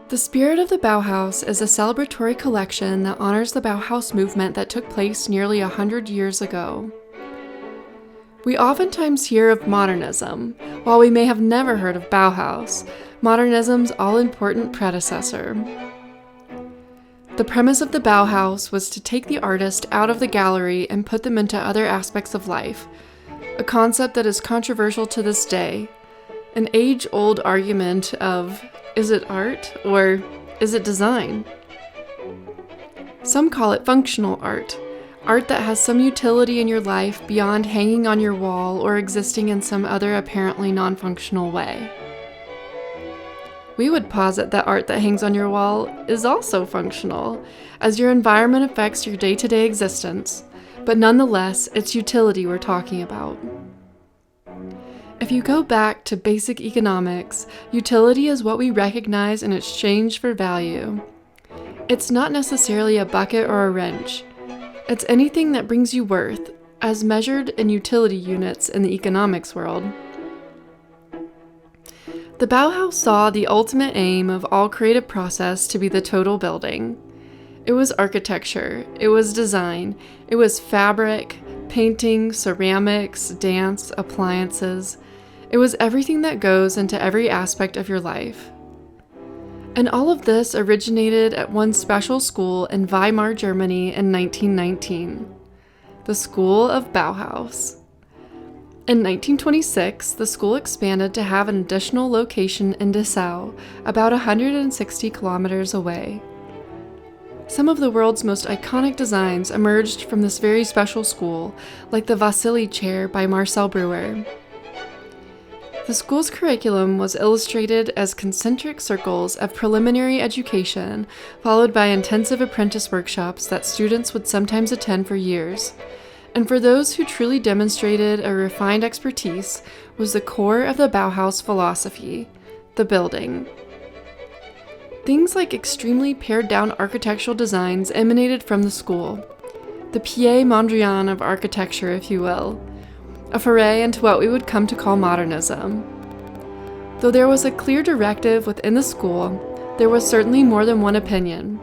The Spirit of the Bauhaus is a celebratory collection that honors the Bauhaus movement that took place nearly 100 years ago. We oftentimes hear of modernism, while we may have never heard of Bauhaus, modernism's all-important predecessor. The premise of the Bauhaus was to take the artist out of the gallery and put them into other aspects of life, a concept that is controversial to this day, an age-old argument of, is it art or is it design? Some call it functional art, art that has some utility in your life beyond hanging on your wall or existing in some other apparently non-functional way. We would posit that art that hangs on your wall is also functional, as your environment affects your day-to-day existence, but nonetheless, it's utility we're talking about. If you go back to basic economics, utility is what we recognize in exchange for value. It's not necessarily a bucket or a wrench. It's anything that brings you worth, as measured in utility units in the economics world. The Bauhaus saw the ultimate aim of all creative process to be the total building. It was architecture, it was design, it was fabric, painting, ceramics, dance, appliances. It was everything that goes into every aspect of your life. And all of this originated at one special school in Weimar, Germany in 1919, the School of Bauhaus. In 1926, the school expanded to have an additional location in Dessau, about 160 kilometers away. Some of the world's most iconic designs emerged from this very special school, like the Vasily chair by Marcel Breuer. The school's curriculum was illustrated as concentric circles of preliminary education, followed by intensive apprentice workshops that students would sometimes attend for years. And for those who truly demonstrated a refined expertise was the core of the Bauhaus philosophy, the building. Things like extremely pared-down architectural designs emanated from the school, the pied Mondrian of architecture, if you will, a foray into what we would come to call modernism. Though there was a clear directive within the school, there was certainly more than one opinion.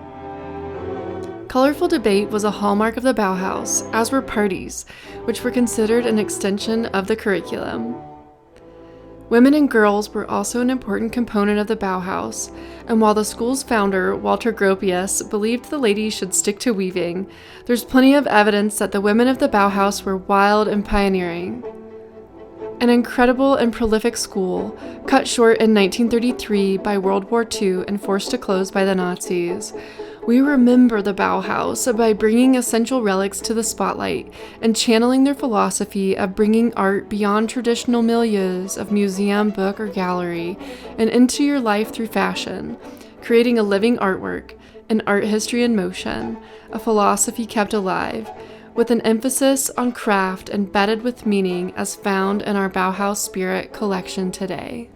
Colorful debate was a hallmark of the Bauhaus, as were parties, which were considered an extension of the curriculum. Women and girls were also an important component of the Bauhaus, and while the school's founder, Walter Gropius, believed the ladies should stick to weaving, there's plenty of evidence that the women of the Bauhaus were wild and pioneering. An incredible and prolific school, cut short in 1933 by World War II and forced to close by the Nazis, we remember the Bauhaus by bringing essential relics to the spotlight and channeling their philosophy of bringing art beyond traditional milieus of museum, book, or gallery and into your life through fashion, creating a living artwork, an art history in motion, a philosophy kept alive, with an emphasis on craft embedded with meaning as found in our Bauhaus Spirit Collection today.